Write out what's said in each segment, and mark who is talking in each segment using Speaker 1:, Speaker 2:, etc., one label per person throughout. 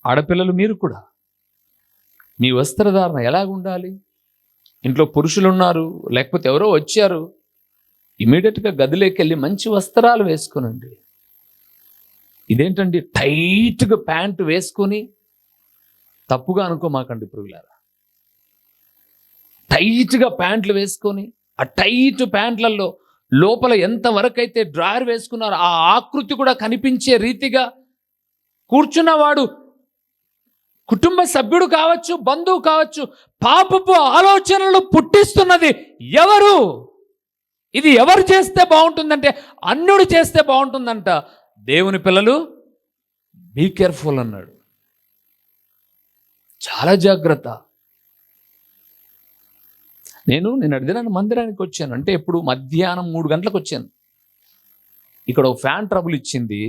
Speaker 1: ఆడపిల్లలు మీరు కూడా మీ వస్త్రధారణ ఎలాగుండాలి? ఇంట్లో పురుషులు ఉన్నారు, లేకపోతే ఎవరో వచ్చారు, ఇమీడియట్గా గదిలోకి వెళ్ళి మంచి వస్త్రాలు వేసుకునండి. ఇదేంటండి టైట్గా ప్యాంటు వేసుకొని, తప్పుగా అనుకోమాకండి పురుగులారా, టైట్గా ప్యాంట్లు వేసుకొని ఆ టైట్ ప్యాంట్లలో లోపల ఎంతవరకు అయితే డ్రాయర్ వేసుకున్నారో ఆ ఆకృతి కూడా కనిపించే రీతిగా కూర్చున్నవాడు కుటుంబ సభ్యుడు కావచ్చు, బంధువు కావచ్చు, పాపపు ఆలోచనలు పుట్టిస్తున్నది ఎవరు? ఇది ఎవరు చేస్తే బాగుంటుందంటే అన్యుడు చేస్తే బాగుంటుందంట. దేవుని పిల్లలు బీ కేర్ఫుల్ అన్నాడు. చాలా జాగ్రత్త. నేను అడిగిన మందిరానికి వచ్చాను అంటే ఎప్పుడు మధ్యాహ్నం 3 గంటలకు వచ్చాను. ఇక్కడ ఒక ఫ్యాన్ ట్రబుల్ ఇచ్చింది.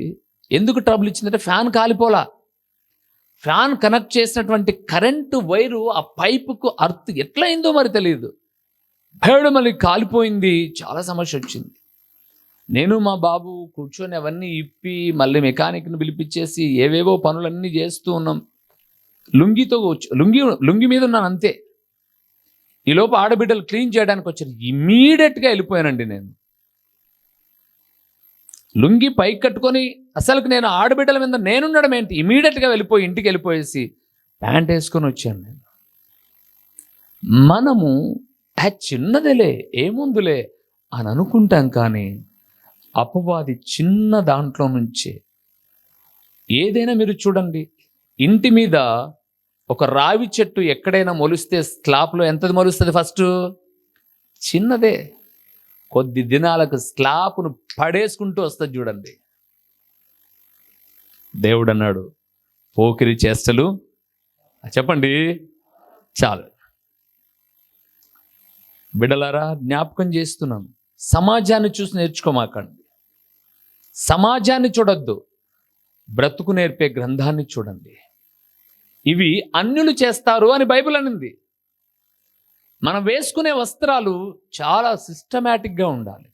Speaker 1: ఎందుకు ట్రబుల్ ఇచ్చిందంటే ఫ్యాన్ కాలిపోలా. ఫ్యాన్ కనెక్ట్ చేసినటువంటి కరెంటు వైరు ఆ పైపుకు అర్త్ ఎట్లయిందో మరి తెలియదు, భేడు మళ్ళీ కాలిపోయింది. చాలా సమస్య వచ్చింది. నేను మా బాబు కూర్చొని అవన్నీ ఇప్పి మళ్ళీ మెకానిక్ని పిలిపించేసి ఏవేవో పనులన్నీ చేస్తూ ఉన్నాం. లుంగి మీద ఉన్నాను అంతే. ఈలోపు ఆడబిడ్డలు క్లీన్ చేయడానికి వచ్చారు. ఇమ్మీడియట్గా వెళ్ళిపోయానండి. నేను లుంగి పైకి కట్టుకొని అసలుకు నేను ఆడబిడ్డల మీద నేనుండడం ఏంటి, ఇమీడియట్గా వెళ్ళిపోయి ఇంటికి వెళ్ళిపోయేసి ప్యాంట్ వేసుకొని వచ్చాను. నేను మనము చిన్నదిలే ఏముందులే అని అనుకుంటాం, కానీ అపవాది చిన్న దాంట్లో నుంచే ఏదైనా మీరు చూడండి, ఇంటి మీద ఒక రావి చెట్టు ఎక్కడైనా మొలిస్తే స్లాబ్లో ఎంతది మొలుస్తుంది? ఫస్ట్ చిన్నదే. కొద్ది దినాలకు స్లాబ్ను పడేసుకుంటూ వస్తుంది చూడండి. దేవుడు అన్నాడు, పోకిరి చేష్టలు చెప్పండి చాలు. బిడ్డలారా, జ్ఞాపకం చేస్తున్నాను, సమాజాన్ని చూసి నేర్చుకోమాకండి. సమాజాన్ని చూడొద్దు, బ్రతుకు నేర్పే గ్రంథాన్ని చూడండి. ఇవి అన్యులు చేస్తారు అని బైబిల్ అనింది. మనం వేసుకునే వస్త్రాలు చాలా సిస్టమేటిక్గా ఉండాలి.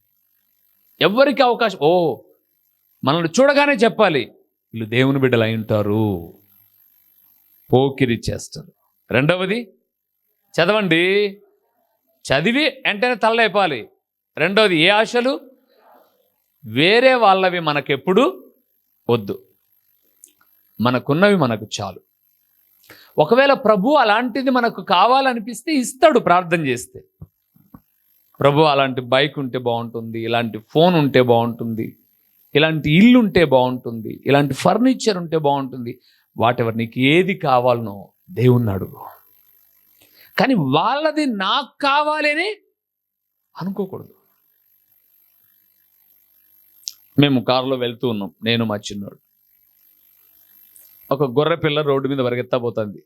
Speaker 1: ఎవరికి అవకాశం మనల్ని చూడగానే చెప్పాలి, వీళ్ళు దేవుని బిడ్డలు అయి ఉంటారు. పోకిరి చేస్తారు. రెండవది చదవండి, చదివి వెంటనే తలలేపాలి. రెండవది ఏ ఆశలు? వేరే వాళ్ళవి మనకెప్పుడు వద్దు, మనకున్నవి మనకు చాలు. ఒకవేళ ప్రభు అలాంటిది మనకు కావాలనిపిస్తే ఇస్తాడు ప్రార్థన చేస్తే. ప్రభు అలాంటి బైక్ ఉంటే బాగుంటుంది, ఇలాంటి ఫోన్ ఉంటే బాగుంటుంది, ఇలాంటి ఇల్లు ఉంటే బాగుంటుంది, ఇలాంటి ఫర్నిచర్ ఉంటే బాగుంటుంది, వాటెవర్ నీకు ఏది కావాలనో దేవుణ్ణి అడుగు. కానీ వాళ్ళది నాకు కావాలి అని అనుకోకూడదు. మేము కారులో వెళ్తూ ఉన్నాం, నేను మా చిన్నోడు. ఒక గొర్రె పిల్ల రోడ్డు మీద పరిగెత్తబోతుంది.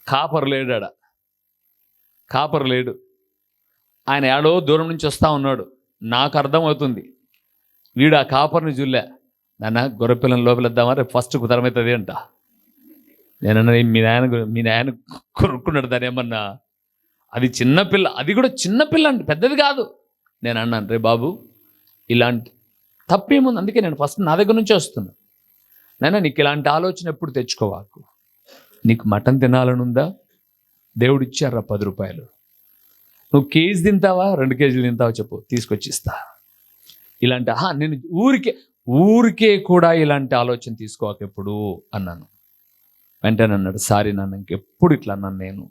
Speaker 1: కాపరు లేడాడ, కాపరు లేడు. ఆయన ఏడో దూరం నుంచి వస్తూ ఉన్నాడు. నాకు అర్థమవుతుంది, వీడు ఆ కాపర్ని చూలే, నాన్న గొర్రె పిల్లని లోపలిద్దామా, రేపు ఫస్ట్ కుదరమవుతుంది అంట. నేనన్నా మీ నాయన కొరుక్కున్నాడు దాని ఏమన్నా, అది చిన్నపిల్ల, అది కూడా చిన్నపిల్ల అండి, పెద్దది కాదు. నేను అన్నాను, రే బాబు ఇలాంటి తప్పేముంది, అందుకే నేను ఫస్ట్ నా దగ్గర నుంచే వస్తున్నా. నాయన నీకు ఇలాంటి ఆలోచన ఎప్పుడు తెచ్చుకోవాకు. నీకు మటన్ తినాలనుందా, దేవుడు ఇచ్చారా 10 రూపాయలు, నువ్వు కేజీ తింటావా 2 కేజీలు తింటావా చెప్పు, తీసుకొచ్చిస్తా. ఇలాంటి నేను ఊరికే కూడా ఇలాంటి ఆలోచన తీసుకోవాక ఎప్పుడు అన్నాను. వెంటనే అన్నాడు, సారీ నాన్న, ఇంకెప్పుడు ఇట్లా అన్నాను నేను.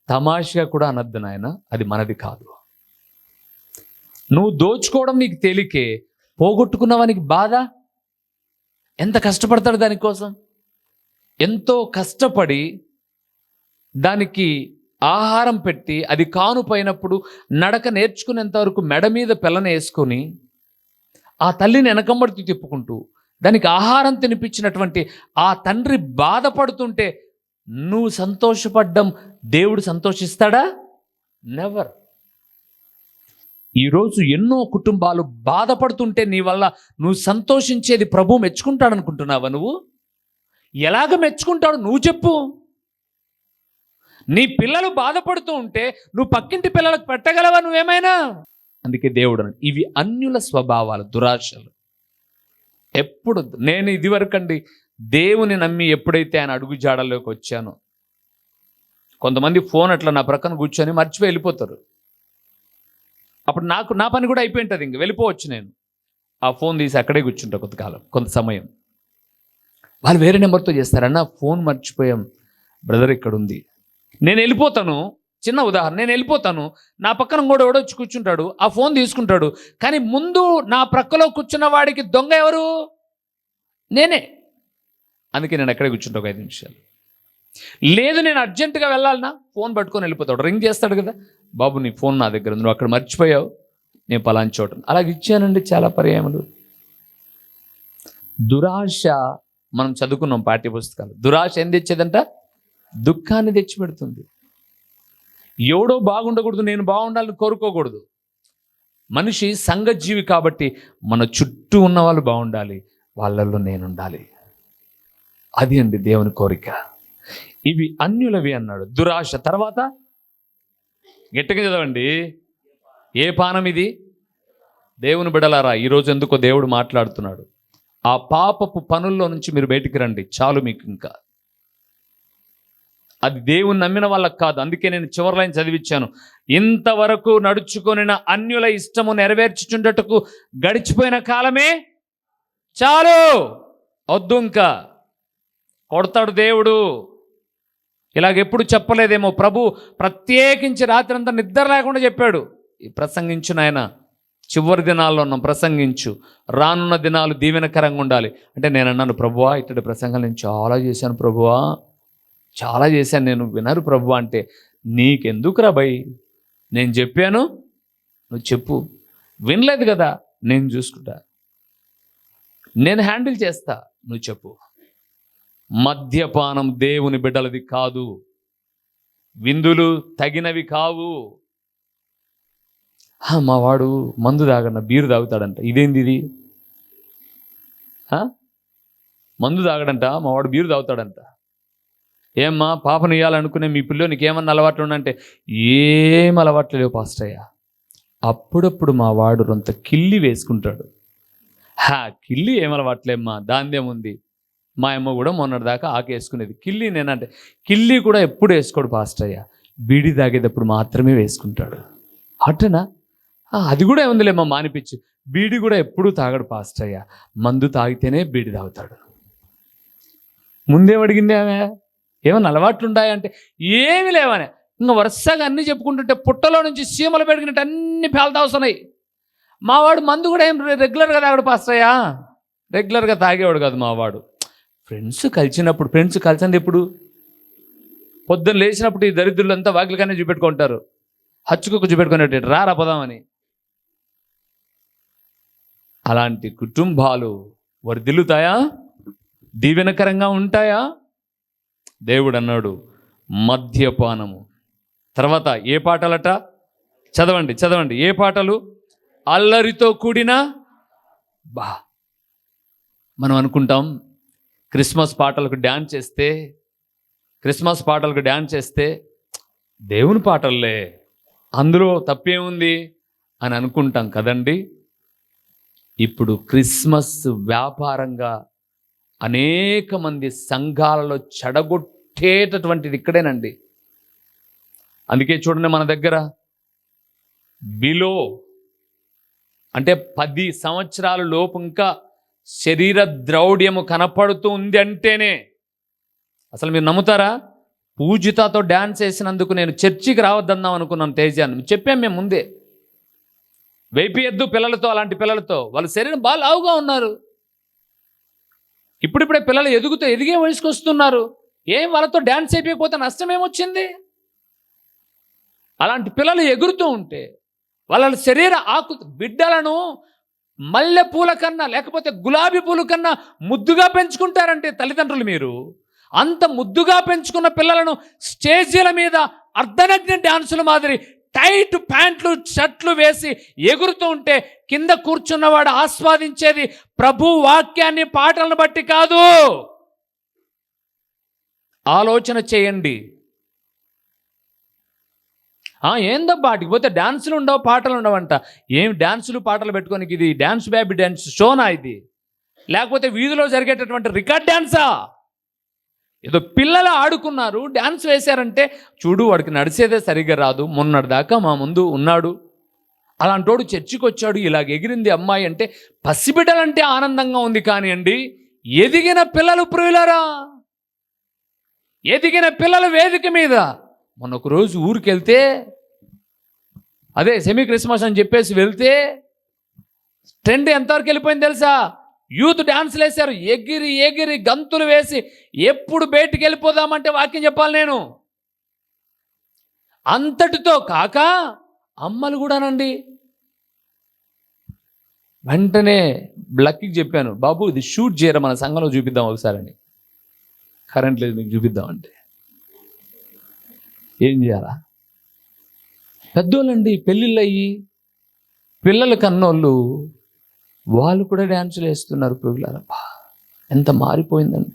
Speaker 1: తమాషగా కూడా అనద్దు నాయన, అది మనది కాదు. నువ్వు దోచుకోవడం నీకు తేలికే, పోగొట్టుకున్నావానికి బాధ. ఎంత కష్టపడతాడు దానికోసం, ఎంతో కష్టపడి దానికి ఆహారం పెట్టి అది కానుపోయినప్పుడు నడక నేర్చుకునేంత వరకు మెడ మీద పిల్లని వేసుకొని ఆ తల్లిని వెనకంబడుతూ తిప్పుకుంటూ దానికి ఆహారం తినిపించినటువంటి ఆ తండ్రి బాధపడుతుంటే నువ్వు సంతోషపడ్డం దేవుడు సంతోషిస్తాడా? నెవర్. ఈరోజు ఎన్నో కుటుంబాలు బాధపడుతుంటే నీ వల్ల నువ్వు సంతోషించేది ప్రభు మెచ్చుకుంటాడు అనుకుంటున్నావా? నువ్వు ఎలాగ మెచ్చుకుంటాడు నువ్వు చెప్పు. నీ పిల్లలు బాధపడుతూ ఉంటే నువ్వు పక్కింటి పిల్లలకు పెట్టగలవా నువ్వేమైనా? అందుకే దేవుడు ఇవి అన్యుల స్వభావాలు, దురాశలు. ఎప్పుడు నేను ఇదివరకండి దేవుని నమ్మి ఎప్పుడైతే ఆయన అడుగు జాడల్లోకి వచ్చానో, కొంతమంది ఫోన్ అట్లా నా ప్రక్కన కూర్చొని మర్చిపోయి వెళ్ళిపోతారు. అప్పుడు నా పని కూడా అయిపోయి ఉంటుంది, ఇంక వెళ్ళిపోవచ్చు. నేను ఆ ఫోన్ తీసి అక్కడే కూర్చుంటా కొంత సమయం. వాళ్ళు వేరే నెంబర్తో చేస్తారన్న ఫోన్ మర్చిపోయాం బ్రదర్ ఇక్కడ ఉంది, నేను వెళ్ళిపోతాను. చిన్న ఉదాహరణ, నేను వెళ్ళిపోతాను, నా పక్కన కూడా వచ్చి కూర్చుంటాడు, ఆ ఫోన్ తీసుకుంటాడు. కానీ ముందు నా ప్రక్కలో కూర్చున్న వాడికి దొంగ ఎవరు? నేనే. అందుకే నేను అక్కడే కూర్చుంటా ఒక 5 నిమిషాలు. లేదు నేను అర్జెంటుగా వెళ్ళాలన్నా ఫోన్ పట్టుకొని వెళ్ళిపోతాడు. రింగ్ చేస్తాడు కదా, బాబు నీ ఫోన్ నా దగ్గర ఉంది, నువ్వు అక్కడ మర్చిపోయావు, నేను పలాని చోట. అలాగే ఇచ్చానండి చాలా పర్యాయములు. దురాశ, మనం చదువుకున్నాం పాఠ్య పుస్తకాలు, దురాశ ఏం తెచ్చేదంట? దుఃఖాన్ని తెచ్చిపెడుతుంది. ఎవడో బాగుండకూడదు, నేను బాగుండాలని కోరుకోకూడదు. మనిషి సంఘజీవి కాబట్టి మన చుట్టూ ఉన్న వాళ్ళు బాగుండాలి, వాళ్ళల్లో నేను ఉండాలి. అది అండి దేవుని కోరిక. ఇవి అన్యులవి అన్నాడు. దురాశ. తర్వాత గట్టిగా చదవండి, ఏ పానం ఇది? దేవుని బిడలారా, ఈరోజు ఎందుకో దేవుడు మాట్లాడుతున్నాడు. ఆ పాపపు పనుల్లో నుంచి మీరు బయటికి రండి, చాలు మీకు. ఇంకా అది దేవుని నమ్మిన వాళ్ళకి కాదు. అందుకే నేను చివరి లైన్ చదివించాను. ఇంతవరకు నడుచుకొనిన అన్యుల ఇష్టము నెరవేర్చుచుండటకు గడిచిపోయిన కాలమే చాలు, వద్దు, ఇంకా కొడతాడు దేవుడు. ఇలాగెప్పుడు చెప్పలేదేమో ప్రభు, ప్రత్యేకించి రాత్రి అంతా నిద్ర లేకుండా చెప్పాడు. ఈ ప్రసంగించు నాయన, చివరి దినాల్లో ఉన్నాం, ప్రసంగించు, రానున్న దినాలు దీవెనకరంగా ఉండాలి అంటే నేను అన్నాను, ప్రభువా ఇట్టడి ప్రసంగాలు నేను చాలా చేశాను ప్రభువా, చాలా చేశాను, నేను వినరు ప్రభువా అంటే, నీకెందుకురా భయ్, నేను చెప్పాను, నువ్వు చెప్పు. వినలేదు కదా, నేను చూసుకుంటా, నేను హ్యాండిల్ చేస్తా, నువ్వు చెప్పు. మద్యపానం దేవుని బిడ్డలది కాదు, విందులు తగినవి కావు. మా వాడు మందు తాగన్న బీరు తాగుతాడంట, ఇదేంది ఇది? మందు తాగడంట, మా వాడు బీరు తాగుతాడంట. ఏమ్మా పాపను ఇవ్వాలనుకునే మీ పిల్లోనికి ఏమన్నా అలవాట్లు ఉండంటే, ఏం అలవాట్లు లేవు పాస్టయ్య. అప్పుడప్పుడు మా వాడు రొంత కిల్లి వేసుకుంటాడు. కిల్లి ఏం అలవాట్లేమ్మా, దాందేముంది. మా అమ్మ కూడా మొన్నటిదాకా ఆకేసుకునేది. కిల్లి నేనంటే, కిల్లి కూడా ఎప్పుడు వేసుకోడు పాస్టయ్య, బీడి తాగేటప్పుడు మాత్రమే వేసుకుంటాడు. అట్టనా? అది కూడా ఏముందిలేమ్మా మానిపించు. బీడి కూడా ఎప్పుడూ తాగడు పాస్టయ్య, మందు తాగితేనే బీడి తాగుతాడు. ముందేమడిగింది ఆమె, ఏమన్నా అలవాట్లు ఉన్నాయంటే ఏమి లేవనే. ఇంకా వరుసగా అన్నీ చెప్పుకుంటుంటే పుట్టలో నుంచి సీమలు పెరిగినట్టు అన్ని పేలుతా వస్తున్నాయి. మావాడు మందు కూడా ఏం రెగ్యులర్గా తాగడు పాస్టయ్య, రెగ్యులర్గా తాగేవాడు కాదు మావాడు. ఫ్రెండ్స్ కలిసినప్పుడు, ఫ్రెండ్స్ కలిసింది ఎప్పుడు? పొద్దున్న లేచినప్పుడు ఈ దరిద్రులంతా వాకిలికనే చూపెట్టుకుంటారు, హచ్చుకు చూపెట్టుకునేటట్టు రారా పోదామని. అలాంటి కుటుంబాలు వర్ధిల్లుతాయా? దీవెనకరంగా ఉంటాయా? దేవుడు అన్నాడు మద్యపానము. తర్వాత ఏ పాటలట? చదవండి చదవండి, ఏ పాటలు? అల్లరితో కూడిన మనం అనుకుంటాం క్రిస్మస్ పాటలకు డ్యాన్స్ చేస్తే దేవుని పాటల్లే, అందులో తప్పేముంది అని అనుకుంటాం కదండి. ఇప్పుడు క్రిస్మస్ వ్యాపారంగా అనేక మంది సంఘాలలో చెడగొట్టేటటువంటిది ఇక్కడేనండి. అందుకే చూడండి, మన దగ్గర బిలో అంటే 10 సంవత్సరాల లోపు ఇంకా శరీర ద్రౌఢ్యము కనపడుతూ ఉంది అంటేనే, అసలు మీరు నమ్ముతారా? పూజితతో డ్యాన్స్ వేసినందుకు నేను చర్చికి రావద్దందాం అనుకున్నాను తేజాన్ని, చెప్పాం మేము ముందే. వేపియద్దు పిల్లలతో, అలాంటి పిల్లలతో, వాళ్ళ శరీరం బాగా లావుగా ఉన్నారు. ఇప్పుడిప్పుడే పిల్లలు ఎదిగే వయసుకు వస్తున్నారు. ఏం వాళ్ళతో డ్యాన్స్ అయిపోయిపోతే నష్టం ఏమొచ్చింది? అలాంటి పిల్లలు ఎగురుతూ ఉంటే వాళ్ళ శరీర బిడ్డలను మల్లె పూల కన్నా లేకపోతే గులాబీ పూల కన్నా ముద్దుగా పెంచుకుంటారంటే తల్లిదండ్రులు, మీరు అంత ముద్దుగా పెంచుకున్న పిల్లలను స్టేజీల మీద అర్ధనగ్న డ్యాన్సుల మాదిరి టైట్ ప్యాంట్లు షర్ట్లు వేసి ఎగురుతూ ఉంటే కింద కూర్చున్నవాడు ఆస్వాదించేది ప్రభు వాక్యాన్ని పాటలను బట్టి కాదు. ఆలోచన చేయండి. ఏందబ్బా వాటికి పోతే డ్యాన్సులు ఉండవు పాటలు ఉండవంట. ఏం డ్యాన్సులు పాటలు పెట్టుకోనికి ఇది డ్యాన్స్ బేబీ డ్యాన్స్ షోనా? ఇది లేకపోతే వీధిలో జరిగేటటువంటి రికార్డ్ డ్యాన్సా? ఏదో పిల్లలు ఆడుకున్నారు, డ్యాన్స్ వేశారంటే చూడు వాడికి నడిచేదే సరిగ్గా రాదు, మొన్నటిదాకా మా ముందు ఉన్నాడు, అలాంటోడు చర్చికి వచ్చాడు, ఇలాగ ఎగిరింది అమ్మాయి అంటే పసిబిడ్డలంటే ఆనందంగా ఉంది. కానీ అండి, ఎదిగిన పిల్లలు ప్రియులారా, ఎదిగిన పిల్లల వేదిక మీద మొన్న ఒక రోజు ఊరికి వెళ్తే, అదే సెమీ క్రిస్మస్ అని చెప్పేసి వెళ్తే ట్రెండ్ ఎంతవరకు వెళ్ళిపోయింది తెలుసా? యూత్ డాన్సులు వేశారు, ఎగిరి ఎగిరి గంతులు వేసి ఎప్పుడు బయటికి వెళ్ళిపోదామంటే వాక్యం చెప్పాలి నేను. అంతటితో కాక అమ్మలు కూడానండి. వెంటనే బ్లక్కి చెప్పాను, బాబు ఇది షూట్ చేయరా, మన సంఘంలో చూపిద్దాం ఒకసారి అని. కరెంట్ లేదు మీకు చూపిద్దామంటే ఏం చేయాలా? పెద్దోళ్ళండి, పెళ్ళిళ్ళు అయ్యి పిల్లలు కన్నోళ్ళు వాళ్ళు కూడా డ్యాన్సులు వేస్తున్నారు. ప్రియులారా, ఎంత మారిపోయిందండి.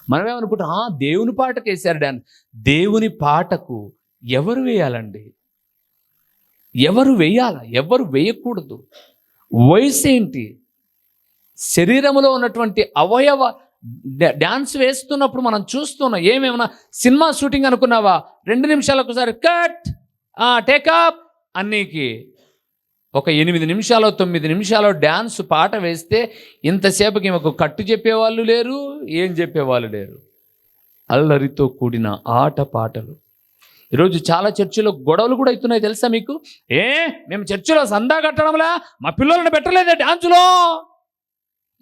Speaker 1: మనమేమనుకుంటాం, దేవుని పాటకు వేశారు డ్యాన్స్. దేవుని పాటకు ఎవరు వేయాలండి? ఎవరు వేయాలా? ఎవరు వేయకూడదు? వయసు ఏంటి? శరీరంలో ఉన్నటువంటి అవయవ డ్యాన్స్ వేస్తున్నప్పుడు మనం చూస్తున్నాం. ఏమేమన్నా సినిమా షూటింగ్ అనుకున్నావా? 2 నిమిషాలకు ఒకసారి కట్, టేకప్ అన్నీకి ఒక 8 నిమిషాలు 9 నిమిషాలు డ్యాన్స్ పాట వేస్తే ఇంతసేపుకి ఒక కట్టు చెప్పేవాళ్ళు లేరు, ఏం చెప్పేవాళ్ళు లేరు. అల్లరితో కూడిన ఆట పాటలు. ఈరోజు చాలా చర్చిలో గొడవలు కూడా అవుతున్నాయి తెలుసా మీకు? మేము చర్చిలో సందా కట్టడంలా, మా పిల్లల్ని పెట్టలేదే డ్యాన్సులో,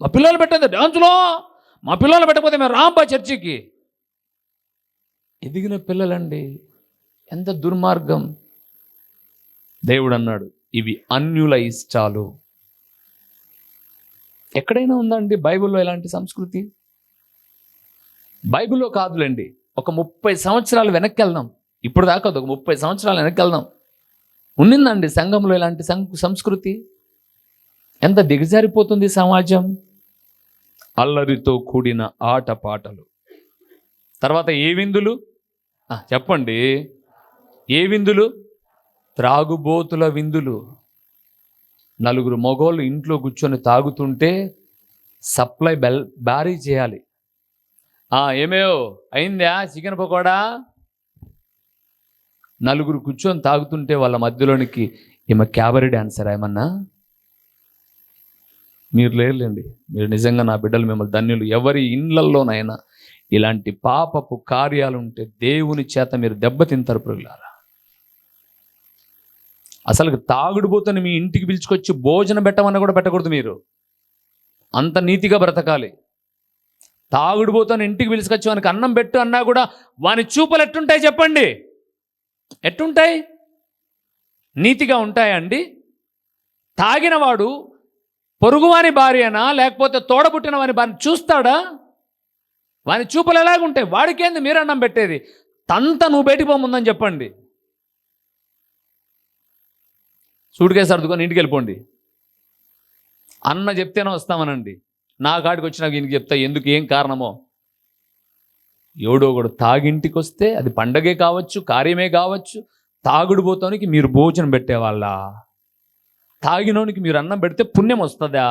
Speaker 1: మా పిల్లలు పెట్టలేదు డ్యాన్సులో, మా పిల్లలు పెట్టకపోతే మేము రాంపా చర్చికి. ఎదిగిన పిల్లలండి, ఎంత దుర్మార్గం. దేవుడు అన్నాడు, ఇవి అన్యుల ఇష్టాలు. ఎక్కడైనా ఉందండి బైబిల్లో ఇలాంటి సంస్కృతి? బైబిల్లో కాదులేండి, ఒక 30 సంవత్సరాలు వెనక్కి వెళ్దాం. ఇప్పుడు దాకా ఒక 30 సంవత్సరాలు వెనక్కి వెళ్దాం. ఉన్నిందండి సంఘంలో ఇలాంటి సంస్కృతి. ఎంత దిగజారిపోతుంది సమాజం. అల్లరితో కూడిన ఆట పాటలు. తర్వాత ఏ విందులు? చెప్పండి, ఏ విందులు? త్రాగుబోతుల విందులు. 4 మగోళ్ళు ఇంట్లో కూర్చొని తాగుతుంటే సప్లై భారీ చేయాలి. ఏమేయో అయిందా చికెన్ పకోడా? 4 కూర్చొని తాగుతుంటే వాళ్ళ మధ్యలోనికి ఈమె క్యాబరీ డాన్సరా ఏమన్నా? మీరు లేరులేండి, మీరు నిజంగా నా బిడ్డలు మిమ్మల్ని ధన్యులు. ఎవరి ఇండ్లల్లోనైనా ఇలాంటి పాపపు కార్యాలు ఉంటే దేవుని చేత మీరు దెబ్బతింటారు ప్రియులారా. అసలు తాగుడుపోతని మీ ఇంటికి పిలుచుకొచ్చి భోజనం పెట్టమన్నా కూడా పెట్టకూడదు. మీరు అంత నీతిగా బ్రతకాలి. తాగుడుపోతని ఇంటికి పిలుచుకొచ్చి వానికి అన్నం పెట్టు అన్నా కూడా వాని చూపులు ఎట్టుంటాయి చెప్పండి? ఎట్టుంటాయి? నీతిగా ఉంటాయండి? తాగినవాడు పొరుగువాని భార్యనా లేకపోతే తోడబుట్టిన వాని భార్య చూస్తాడా? వాని చూపులు ఎలాగుంటాయి? వాడికేంది మీరు అన్నం పెట్టేది? తంత నువ్వు బయటికి పోముందని చెప్పండి. సూట్కేసి సర్దుకొని ఇంటికి వెళ్ళిపోండి. అన్న చెప్తేనే వస్తామనండి. నా కాడికి వచ్చినాక ఈయనకి చెప్తా ఎందుకు, ఏం కారణమో. ఎవడో ఒకడు తాగింటికి వస్తే అది పండగే కావచ్చు, కార్యమే కావచ్చు, తాగుడుపోతానికి మీరు భోజనం పెట్టేవాళ్ళ? తాగినోనికి మీరు అన్నం పెడితే పుణ్యం వస్తుందా?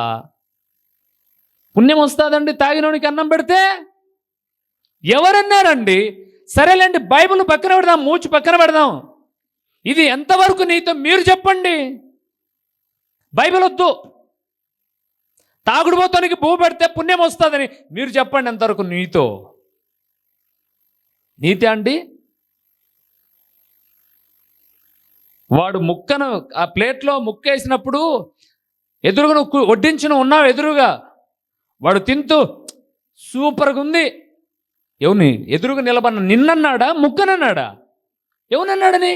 Speaker 1: పుణ్యం వస్తుందండి తాగినోనికి అన్నం పెడితే? ఎవరన్నారండి? సరేలేండి, బైబిల్ పక్కన పెడదాం, మూచి పక్కన పెడదాం. ఇది ఎంతవరకు నీతో మీరు చెప్పండి. బైబిల్ వద్దు. తాగుడుపోతానికి భూ పెడితే పుణ్యం వస్తుందని మీరు చెప్పండి. ఎంతవరకు నీతో? నీతి అండి? వాడు ముక్కను ఆ ప్లేట్లో ముక్కేసినప్పుడు ఎదురుగా నువ్వు వడ్డించిన ఉన్నావు ఎదురుగా, వాడు తింటూ సూపర్గా ఉంది. ఎవరిని ఎదురుగా నిలబడిన నిన్నన్నాడా ముక్కనన్నాడా? ఎవనన్నాడని?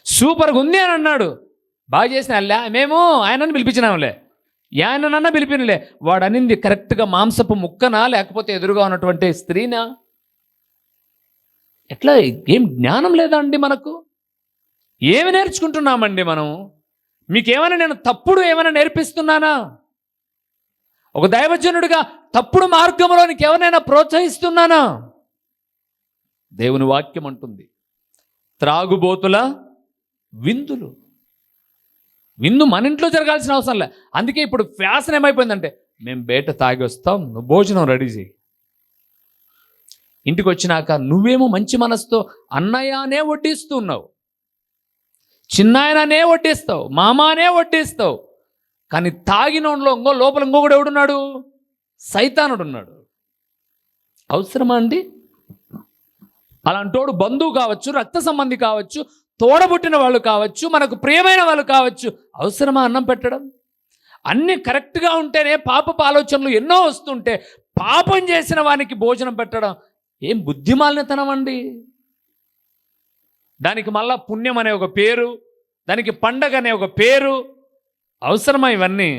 Speaker 1: సూపర్గా ఉంది అని అన్నాడు. బాగా చేసిన అల్లా మేము ఆయనని పిలిపించినాంలే, ఆయననన్నా పిలిపినలే. వాడు అనింది కరెక్ట్గా మాంసపు ముక్కనా లేకపోతే ఎదురుగా ఉన్నటువంటి స్త్రీనా? ఎట్లా? ఏం జ్ఞానం లేదా అండి మనకు? ఏమి నేర్చుకుంటున్నామండి మనం? మీకేమైనా నేను తప్పుడు ఏమైనా నేర్పిస్తున్నానా? ఒక దైవజనుడిగా తప్పుడు మార్గంలోనికి ఎవరైనా ప్రోత్సహిస్తున్నానా? దేవుని వాక్యం అంటుంది, త్రాగుబోతుల విందులు. విందు మన ఇంట్లో జరగాల్సిన అవసరం లే. అందుకే ఇప్పుడు ఫ్యాషన్ ఏమైపోయిందంటే మేము బయట తాగి వస్తాం, నువ్వు భోజనం రెడీ చేయి. ఇంటికి వచ్చినాక నువ్వేమో మంచి మనసుతో అన్నయ్యనే వడ్డిస్తున్నావు, చిన్నాయననే వడ్డిస్తావు, మామానే వడ్డిస్తావు. కానీ తాగినోళ్ళలో లోపల ఇంకొకడు ఎవడున్నాడు? సైతానుడు ఉన్నాడు. అవసరమా అండి? అలాంటోడు బంధువు కావచ్చు, రక్త సంబంధి కావచ్చు, తోడబుట్టిన వాళ్ళు కావచ్చు, మనకు ప్రియమైన వాళ్ళు కావచ్చు. అవసరమా అన్నం పెట్టడం? అన్నీ కరెక్ట్గా ఉంటేనే పాపపు ఆలోచనలు ఎన్నో వస్తుంటే పాపం చేసిన వానికి భోజనం పెట్టడం ఏం బుద్ధిమాలినతనం అండి? దానికి మళ్ళా పుణ్యం అనే ఒక పేరు, దానికి పండగ అనే ఒక పేరు. అవసరమా ఇవన్నీ?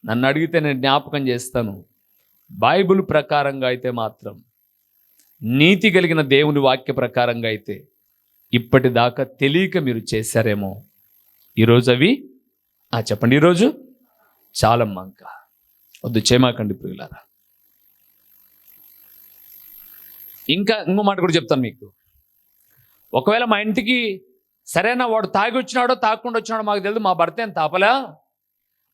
Speaker 1: నన్ను అడిగితే నేను జ్ఞాపకం చేస్తాను, బైబిల్ ప్రకారంగా అయితే మాత్రం, నీతి కలిగిన దేవుని వాక్య ప్రకారంగా అయితే ఇప్పటిదాకా తెలియక మీరు చేశారేమో, ఈరోజు అవి చెప్పండి, ఈరోజు చాలమ్మా, ఇంకా వద్దు చేయమాకండి ప్రియులారా. ఇంకా ఇంకో మాట కూడా చెప్తాను మీకు. ఒకవేళ మా ఇంటికి సరేనా వాడు తాగి వచ్చినాడో తాగకుండా వచ్చినాడో మాకు తెలియదు, మా భర్త ఏం తాపలా,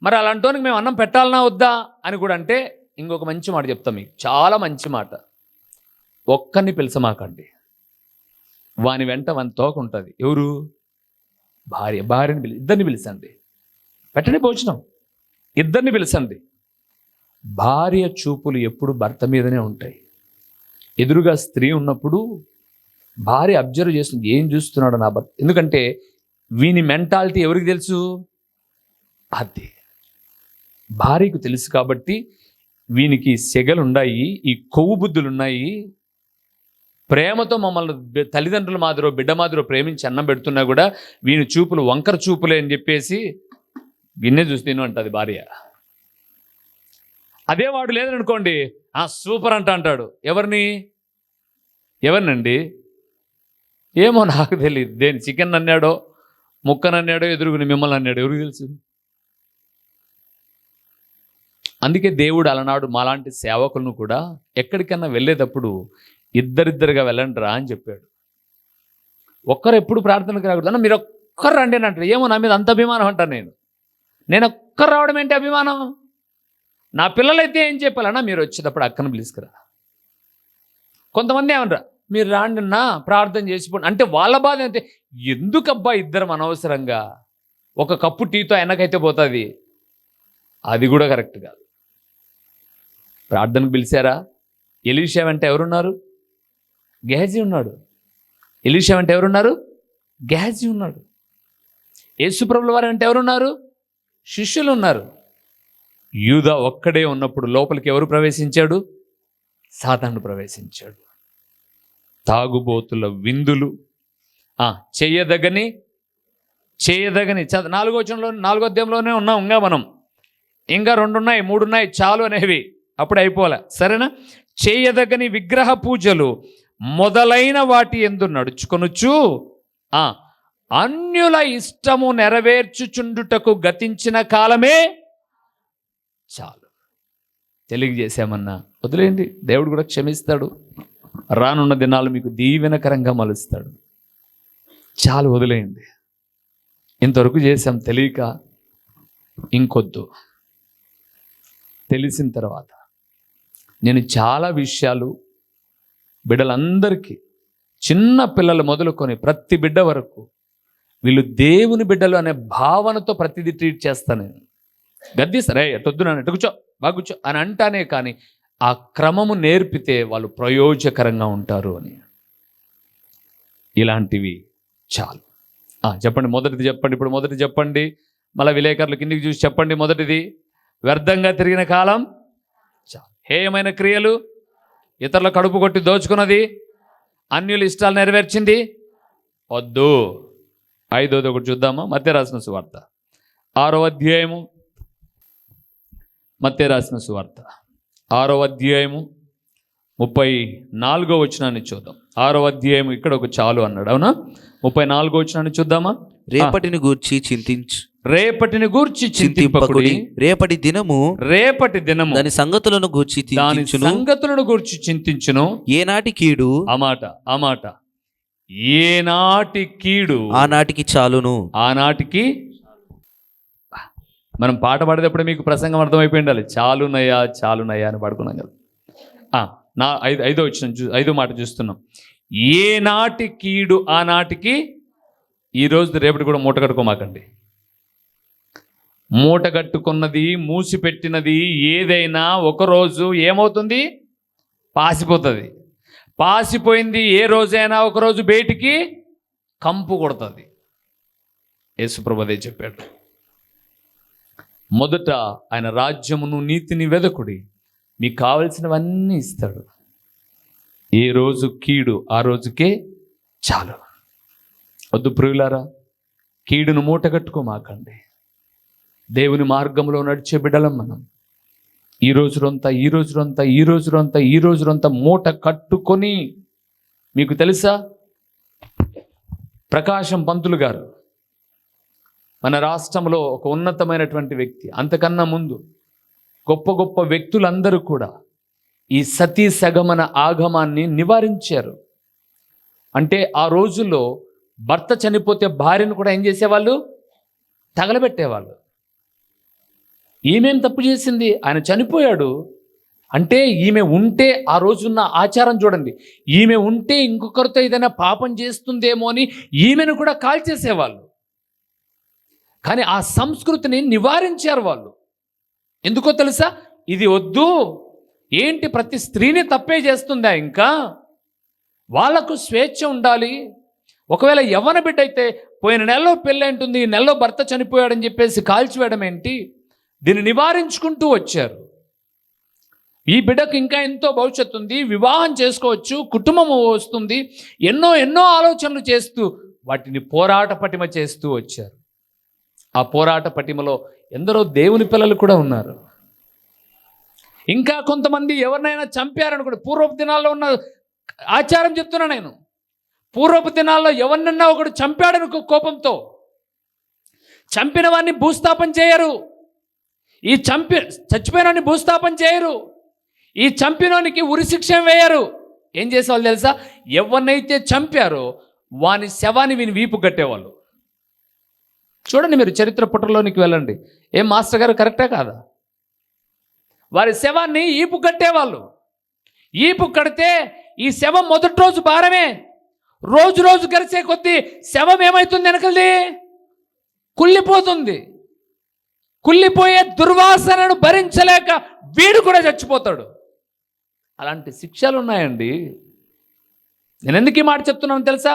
Speaker 1: మరి అలాంటోనికి మేము అన్నం పెట్టాలనా వద్దా అని కూడా అంటే ఇంకొక మంచి మాట చెప్తాం మీకు, చాలా మంచి మాట. ఒక్కరిని పిలిచమాకండి, వాని వెంట వాని తోక ఉంటుంది. ఎవరు? భార్యని ఇద్దరిని పిలిచండి, పెట్టండి భోజనం. ఇద్దరిని పిలిచండి. భార్య చూపులు ఎప్పుడు భర్త మీదనే ఉంటాయి. ఎదురుగా స్త్రీ ఉన్నప్పుడు భార్య అబ్జర్వ్ చేస్తుంది, ఏం చూస్తున్నాడు నా భర్త. ఎందుకంటే వీని మెంటాలిటీ ఎవరికి తెలుసు? అది భార్యకు తెలుసు. కాబట్టి వీనికి సెగలు ఉన్నాయి, ఈ కొవ్వు బుద్ధులు ఉన్నాయి. ప్రేమతో మమ్మల్ని తల్లిదండ్రుల మాదిరో బిడ్డ మాదిరో ప్రేమించి అన్నం పెడుతున్నా కూడా వీని చూపులు వంకర చూపులే అని చెప్పేసి గిన్నె చూస్తేను అంటది భార్య. అదే వాడు లేదనుకోండి, సూపర్ అంటాడు. ఎవరినండి? ఏమో నాకు తెలియదు. దేని చికెన్ అన్నాడో, ముక్కనన్నాడో, ఎదురుగుని మిమ్మల్ని అన్నాడు, ఎవరికి తెలుసు? అందుకే దేవుడు అలనాడు మాలాంటి సేవకులను కూడా ఎక్కడికన్నా వెళ్ళేటప్పుడు ఇద్దరిద్దరుగా వెళ్ళండి రా అని చెప్పాడు. ఒక్కరు ఎప్పుడు ప్రార్థనకు రాకూడదు. మీరు ఒక్కరు రండి అని అంటారు. ఏమో నా మీద అంత అభిమానం అంటాను నేను ఒక్కరు రావడం ఏంటి అభిమానం? నా పిల్లలైతే ఏం చెప్పాలన్నా, మీరు వచ్చేటప్పుడు అక్కను పిలుచుకురా. కొంతమంది ఏమనరా, మీరు రాండిన్నా ప్రార్థన చేసిపోండి అంటే వాళ్ళ బాధ అంటే, ఎందుకబ్బా ఇద్దరం అనవసరంగా? ఒక కప్పు టీతో వెనకైతే పోతుంది, అది కూడా కరెక్ట్ కాదు. ప్రార్థనకు పిలిచారా? ఎలీషా వెంట ఎవరున్నారు? గెహజీ ఉన్నాడు. ఎలీషా వెంట ఎవరున్నారు? గెహజీ ఉన్నాడు. యేసుప్రభుల వారి వెంట ఎవరున్నారు? శిష్యులు ఉన్నారు. యూదా ఒక్కడే ఉన్నప్పుడు లోపలికి ఎవరు ప్రవేశించాడు? సాతానుడు ప్రవేశించాడు. తాగుబోతుల విందులు, చేయదగని 4వ అధ్యాయంలోనే ఉన్నాం. ఇంకా మనం ఇంకా 2 ఉన్నాయి 3 ఉన్నాయి చాలు అనేవి అప్పుడు అయిపోలే. సరేనా? చేయదగని విగ్రహ పూజలు మొదలైన వాటి యందు నడుచుకొనుచు అన్యుల ఇష్టము నెరవేర్చుచుండుటకు గతించిన కాలమే చాలు. తెలియజేశామన్నా వదిలేయండి, దేవుడు కూడా క్షమిస్తాడు. రానున్న దినాలు మీకు దీవెనకరంగా మలుస్తాడు. చాలు, వదిలేయండి. ఇంతవరకు చేశాం తెలియక, ఇంకొద్దు. తెలిసిన తర్వాత నేను చాలా విషయాలు బిడ్డలందరికీ, చిన్న పిల్లలు మొదలుకొని ప్రతి బిడ్డ వరకు, వీళ్ళు దేవుని బిడ్డలు అనే భావనతో ప్రతిదీ ట్రీట్ చేస్తాను. నేను గద్దిస్తారే, ఎట్టొద్దున్నాను, ఎట్టు కూర్చో, బాగా కూర్చో అని అంటానే కానీ ఆ క్రమము నేర్పితే వాళ్ళు ప్రయోజకరంగా ఉంటారు అని. ఇలాంటివి చాలు. చెప్పండి, మొదటిది చెప్పండి. ఇప్పుడు మొదటి చెప్పండి, మళ్ళీ విలేకరులు కిందికి చూసి చెప్పండి. మొదటిది, వ్యర్థంగా తిరిగిన కాలం చాలు. హేయమైన క్రియలు, ఇతరుల కడుపు కొట్టి దోచుకున్నది, అన్యుల ఇష్టాలు నెరవేర్చింది వద్దు. 5వది ఒకటి చూద్దామా? మత్తయి రాసిన సువార్త 6వ అధ్యాయము. మత్తయి రాసిన సువార్త 6వ అధ్యాయము 34వ వచనాన్ని చూద్దాం. 6వ అధ్యాయము ఇక్కడ ఒక చాలు అన్నాడు, అవునా? 34వ వచనాన్ని చూద్దామా?
Speaker 2: రేపటిని గూర్చి చింతించు,
Speaker 1: రేపటిని గూర్చి చింతింపకుడి, రేపటి దినము దాని సంగతులను గూర్చి చింతించును.
Speaker 2: ఏనాటి కీడు
Speaker 1: ఆ మాట ఏనాటి కీడు
Speaker 2: ఆనాటికి చాలును.
Speaker 1: ఆనాటికి మనం పాట పాడేటప్పుడు మీకు ప్రసంగం అర్థమైపోయి ఉండాలి. చాలునయ్యా చాలునయ్యా అని పాడుకున్నాం కదా. నా ఐదో మాట చూస్తున్నాం. ఏ నాటి కీడు ఆనాటికి, ఈరోజు రేపటి కూడా మూట కట్టుకోమాకండి. మూట కట్టుకున్నది, మూసిపెట్టినది ఏదైనా ఒకరోజు ఏమవుతుంది? పాసిపోతుంది. పాసిపోయింది ఏ రోజైనా ఒకరోజు బయటికి కంపు కొడుతుంది. యేసుప్రభు అదే చెప్పాడు. మొదట ఆయన రాజ్యమును నీతిని వెదకుడి, మీకు కావలసినవన్నీ ఇస్తాడు. ఏ రోజు కీడు ఆ రోజుకే చాలు. వద్దు ప్రియులారా, కీడును మూట కట్టుకోమాకండి. దేవుని మార్గంలో నడిచే బిడ్డలం మనం. ఈ రోజులంతా మూట కట్టుకొని, మీకు తెలుసా ప్రకాశం పంతులు గారు మన రాష్ట్రంలో ఒక ఉన్నతమైనటువంటి వ్యక్తి. అంతకన్నా ముందు గొప్ప గొప్ప వ్యక్తులందరూ కూడా ఈ సతీ సగమన ఆగమాన్ని నివారించారు. అంటే ఆ రోజుల్లో భర్త చనిపోతే భార్యను కూడా ఏం చేసేవాళ్ళు? తగలబెట్టేవాళ్ళు. ఈమెం తప్పు చేసింది? ఆయన చనిపోయాడు అంటే ఈమె ఉంటే, ఆ రోజున్న ఆచారం చూడండి, ఈమె ఉంటే ఇంకొకరితో ఏదైనా పాపం చేస్తుందేమో అని ఈమెను కూడా కాల్చేసేవాళ్ళు. కానీ ఆ సంస్కృతిని నివారించారు వాళ్ళు. ఎందుకో తెలుసా? ఇది వద్దు, ఏంటి ప్రతి స్త్రీని తప్పే చేస్తుందా? ఇంకా వాళ్లకు స్వేచ్ఛ ఉండాలి. ఒకవేళ యవ్వన బిడ్డ అయితే పోయిన నెలలో పెళ్ళి ఉంటుంది, ఈ నెలలో భర్త చనిపోయాడని చెప్పేసి కాల్చివేయడం ఏంటి? దీన్ని నివారించుకుంటూ వచ్చారు. ఈ బిడ్డకు ఇంకా ఎంతో భవిష్యత్తు ఉంది, వివాహం చేసుకోవచ్చు, కుటుంబం వస్తుంది, ఎన్నో ఆలోచనలు చేస్తూ వాటిని పోరాట పటిమ చేస్తూ వచ్చారు. ఆ పోరాట పటిమలో ఎందరో దేవుని పిల్లలు కూడా ఉన్నారు. ఇంకా కొంతమంది ఎవరినైనా చంపారనుకోండి, పూర్వపు దినాల్లో ఉన్న ఆచారం చెప్తున్నా నేను. పూర్వపు దినాల్లో ఎవరినన్నా ఒకడు చంపాడనుకో, కోపంతో చంపిన వాడిని భూస్థాపన చేయరు. ఈ చచ్చిపోయినోని భూస్థాపన చేయరు. ఈ చంపినోనికి ఉరిశిక్ష వేయరు. ఏం చేసేవాళ్ళు తెలుసా? ఎవరినైతే చంపారో వాని శవాన్ని వీని వీపు కట్టేవాళ్ళు. చూడండి, మీరు చరిత్ర పుటలోనికి వెళ్ళండి. ఏం మాస్టర్ గారు కరెక్టే కాదా? వారి శవాన్ని ఈపు కట్టేవాళ్ళు. ఈపు కడితే ఈ శవం మొదటి రోజు భారమే, రోజు గడిచే కొద్దీ శవం ఏమవుతుంది? వెనకలది కుళ్ళిపోతుంది. కుళ్ళిపోయే దుర్వాసనను భరించలేక వీడు కూడా చచ్చిపోతాడు. అలాంటి శిక్షలు ఉన్నాయండి. నేను ఎందుకు ఈ మాట చెప్తున్నాను తెలుసా?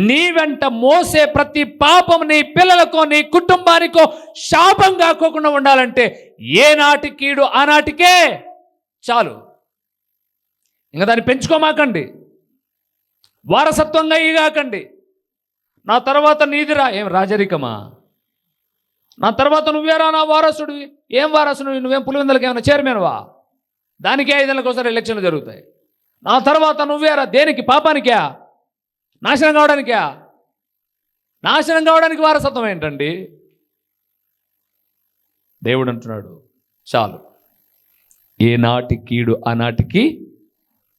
Speaker 1: నీ వెంట మోసే ప్రతి పాపం నీ పిల్లలకో నీ కుటుంబానికో శాపం కాకోకుండా ఉండాలంటే ఏనాటి కీడు ఆనాటికే చాలు. ఇంకా దాన్ని పెంచుకోమాకండి, వారసత్వంగా ఇగాకండి. నా తర్వాత నీదిరా, ఏం రాజరికమా? నా తర్వాత నువ్వేరా నా వారసుడివి. ఏం వారసుడు? నువ్వేం పులివెందులకు ఏమైనా చైర్మన్వా? దానికే 5 ఏళ్ళకి ఒకసారి ఎలక్షన్లు జరుగుతాయి. నా తర్వాత నువ్వేరా? దేనికి? పాపానికా? నాశనం కావడానికా? నాశనం కావడానికి వారసత్వం ఏంటండి? దేవుడు అంటున్నాడు, చాలు, ఏనాటి కీడు ఆనాటికి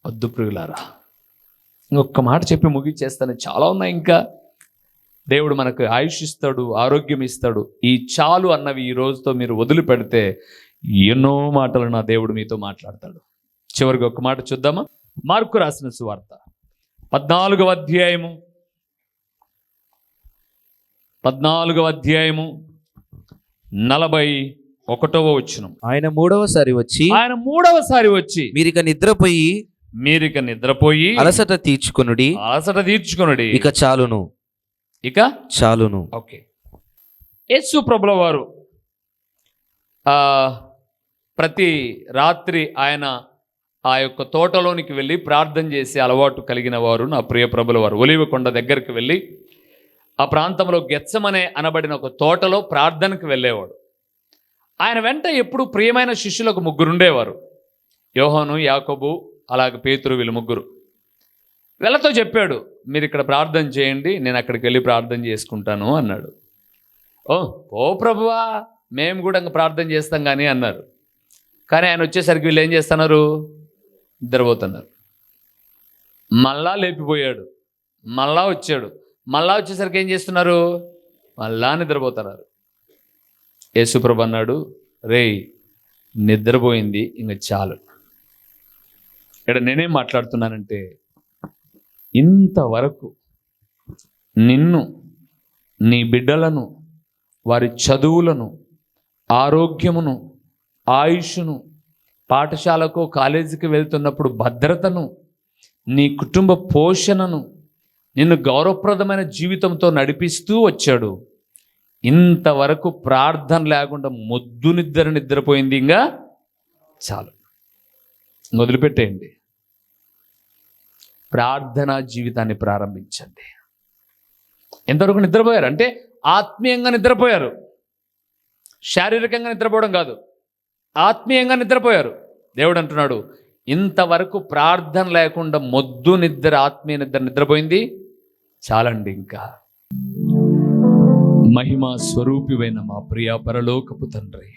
Speaker 1: వద్దు ప్రియులారా. ఇంకొక మాట చెప్పి ముగిచేస్తాను, చాలా ఉన్నాయి ఇంకా. దేవుడు మనకు ఆయుష్ ఇస్తాడు, ఆరోగ్యం ఇస్తాడు. ఈ చాలు అన్నవి ఈ రోజుతో మీరు వదిలిపెడితే ఎన్నో మాటలు నా దేవుడు మీతో మాట్లాడతాడు. చివరికి ఒక మాట చూద్దామా? మార్కు రాసిన సువార్త 14వ అధ్యాయము 41వ వచనం.
Speaker 2: ఆయన మూడవసారి వచ్చి
Speaker 1: మీరిక నిద్రపోయి
Speaker 2: అలసట తీర్చుకొనుడి. ఇక చాలును.
Speaker 1: ఓకే. యేసు ప్రభుల వారు ప్రతి రాత్రి ఆయన ఆ యొక్క తోటలోనికి వెళ్ళి ప్రార్థన చేసే అలవాటు కలిగిన వారు. నా ప్రియ ప్రభుల వారు ఒలీవ కొండ దగ్గరికి వెళ్ళి ఆ ప్రాంతంలో గెత్సెమనే అనబడిన ఒక తోటలో ప్రార్థనకు వెళ్ళేవాడు. ఆయన వెంట ఎప్పుడు ప్రియమైన శిష్యులకు 3 ఉండేవారు. యోహాను, యాకోబు, అలాగే పేతురు, వీళ్ళు 3. వీళ్ళతో చెప్పాడు, మీరు ఇక్కడ ప్రార్థన చేయండి, నేను అక్కడికి వెళ్ళి ప్రార్థన చేసుకుంటాను అన్నాడు. ఓ ప్రభువా, మేము కూడా ఇంకా ప్రార్థన చేస్తాం కానీ అన్నారు. కానీ ఆయన వచ్చేసరికి వీళ్ళు ఏం చేస్తున్నారు? నిద్రపోతున్నారు. మళ్ళా లేపిపోయాడు, మళ్ళా వచ్చాడు. మళ్ళా వచ్చేసరికి ఏం చేస్తున్నారు? మళ్ళా నిద్రపోతున్నారు. యేసుప్రభు అన్నాడు, రేయ్ నిద్రపోయింది, ఇంక చాలు. ఇక్కడ నేనేం మాట్లాడుతున్నానంటే, ఇంతవరకు నిన్ను, నీ బిడ్డలను, వారి చదువులను, ఆరోగ్యమును, ఆయుష్ను, పాఠశాలకు కాలేజీకి వెళ్తున్నప్పుడు భద్రతను, నీ కుటుంబ పోషణను, నిన్ను గౌరవప్రదమైన జీవితంతో నడిపిస్తూ వచ్చాడు. ఇంతవరకు ప్రార్థన లేకుండా మొద్దు నిద్రపోయింది, ఇంకా చాలు, మొదలుపెట్టేయండి. ప్రార్థనా జీవితాన్ని ప్రారంభించండి. ఎంతవరకు నిద్రపోయారు అంటే ఆత్మీయంగా నిద్రపోయారు, శారీరకంగా నిద్రపోవడం కాదు, ఆత్మీయంగా నిద్రపోయారు. దేవుడు అంటున్నాడు, ఇంతవరకు ప్రార్థన లేకుండా మొద్దు నిద్ర, ఆత్మీయ నిద్రపోయింది, చాలండి. ఇంకా మహిమా స్వరూపివైన మా ప్రియ పరలోకపు తండ్రి,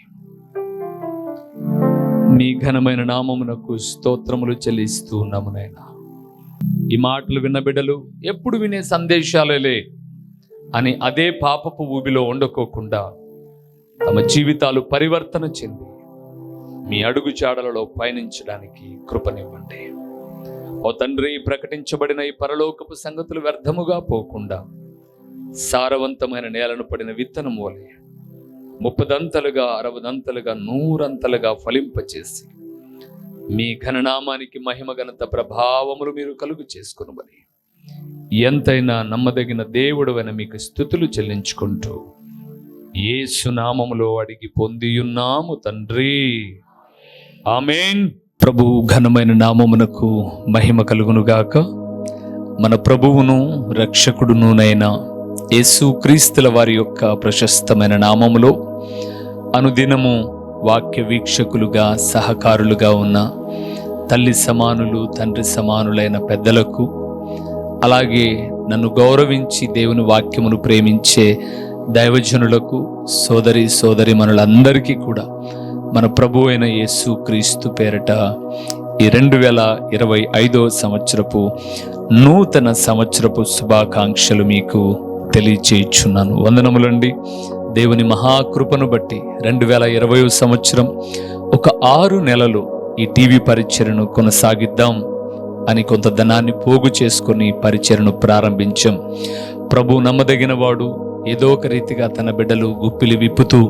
Speaker 1: మీ ఘనమైన నామమునకు స్తోత్రములు చెల్లిస్తూ ఉన్నాము నాయనా. ఈ మాటలు విన్న బిడ్డలు ఎప్పుడు వినే సందేశాలే అని అదే పాపపు ఊబిలో ఉండకోకుండా తమ జీవితాలు పరివర్తన చెంది మీ అడుగు జాడలలో పయనించడానికి కృపనివ్వండి. ఓ తండ్రి, ప్రకటించబడిన ఈ పరలోకపు సంగతులు వ్యర్థముగా పోకుండా సారవంతమైన నేలను పడిన విత్తనం వలె 30దంతలుగా 60దంతలుగా 100అంతలుగా ఫలింపచేసి మీ ఘననామానికి మహిమ ఘనత ప్రభావములు మీరు కలుగు చేసుకొనుమని ఎంతైనా నమ్మదగిన దేవుడవైన మీకు స్తుతులు చెల్లించుకుంటూ యేసు నామములో అడిగి పొందియున్నాము తండ్రి, ఆమేన్. ప్రభు ఘనమైన నామమునకు మహిమ కలుగునుగాక. మన ప్రభువును రక్షకుడునునైన యేసు క్రీస్తుల వారి యొక్క ప్రశస్తమైన నామములో అనుదినము వాక్య వీక్షకులుగా, సహకారులుగా ఉన్న తల్లి సమానులు, తండ్రి సమానులైన పెద్దలకు, అలాగే నన్ను గౌరవించి దేవుని వాక్యమును ప్రేమించే దైవజనులకు, సోదరీమణులందరికీ కూడా మన ప్రభు అయిన యేసు క్రీస్తు పేరట ఈ 2025వ సంవత్సరపు నూతన సంవత్సరపు శుభాకాంక్షలు మీకు తెలియచేయుచున్నాను. వందనములండి. దేవుని మహాకృపను బట్టి 2020వ సంవత్సరం ఒక 6 నెలలు ఈ టీవీ పరిచర్యను కొనసాగిద్దాం అని కొంత ధనాన్ని పోగు చేసుకుని పరిచర్యను ప్రారంభించాం. ప్రభు నమ్మదగిన వాడు. ఏదో ఒక రీతిగా తన బిడ్డలు గుప్పిలి విప్పుతూ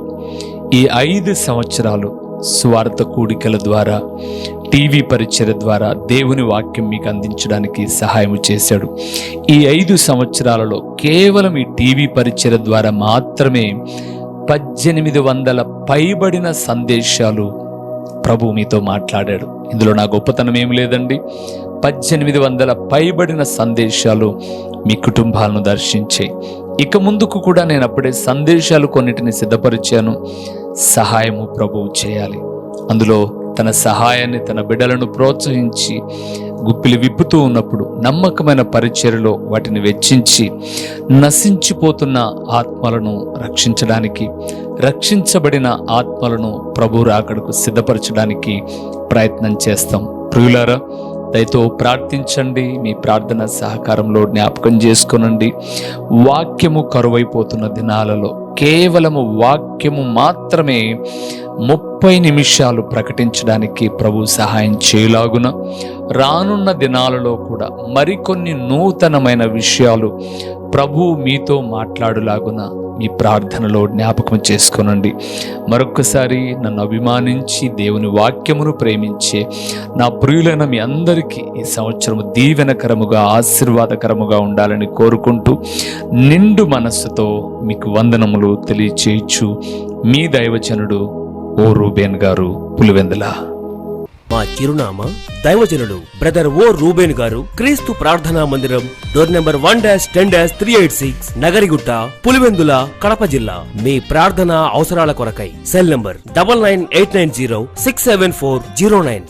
Speaker 1: ఈ 5 సంవత్సరాలు స్వార్థ కూడికల ద్వారా, టీవీ పరిచర్య ద్వారా దేవుని వాక్యం మీకు అందించడానికి సహాయం చేశాడు. ఈ 5 సంవత్సరాలలో కేవలం ఈ టీవీ పరిచర్య ద్వారా మాత్రమే 1800 పైబడిన సందేశాలు ప్రభు మీతో మాట్లాడాడు. ఇందులో నా గొప్పతనం ఏమి లేదండి. 1800 పైబడిన సందేశాలు మీ కుటుంబాలను దర్శించే. ఇక ముందుకు కూడా నేను అప్పుడే సందేశాలు కొన్నిటిని సిద్ధపరిచాను. సహాయము ప్రభువు చేయాలి. అందులో తన సహాయాన్ని, తన బిడ్డలను ప్రోత్సహించి గుప్పిలి విప్పుతూ ఉన్నప్పుడు నమ్మకమైన పరిచర్యలో వాటిని వెచ్చించి నశించిపోతున్న ఆత్మలను రక్షించడానికి, రక్షించబడిన ఆత్మలను ప్రభు రాకడకు సిద్ధపరచడానికి ప్రయత్నం చేస్తాం. ప్రియులారా, దయతో ప్రార్థించండి. మీ ప్రార్థన సహకారంలో జ్ఞాపకం చేసుకొనండి. వాక్యము కరువైపోతున్న దినాలలో కేవలము వాక్యము మాత్రమే 30 నిమిషాలు ప్రకటించడానికి ప్రభు సహాయం చేయలాగున రానున్న దినాలలో కూడా మరికొన్ని నూతనమైన విషయాలు ప్రభు మీతో మాట్లాడులాగున మీ ప్రార్థనలో జ్ఞాపకం చేసుకోనండి. మరొక్కసారి నన్ను అభిమానించి దేవుని వాక్యమును ప్రేమించే నా ప్రియులైన మీ అందరికీ ఈ సంవత్సరం దీవెనకరముగా, ఆశీర్వాదకరముగా ఉండాలని కోరుకుంటూ నిండు మనస్సుతో మీకు వందనములు తెలియచేయచ్చు మీ దైవజనుడు ఓ రూబేన్ గారు, పులివెందుల.
Speaker 3: మా చిరునామా దైవజనుడు బ్రదర్ ఓ రూబేన్ గారు, క్రీస్తు ప్రార్థనా మందిరం, డోర్ నెంబర్ 1-10-386, నగరిగుట్ట, పులివెందుల, కడప జిల్లా. మీ ప్రార్థనా అవసరాల కొరకై సెల్ నంబర్ 9989067409.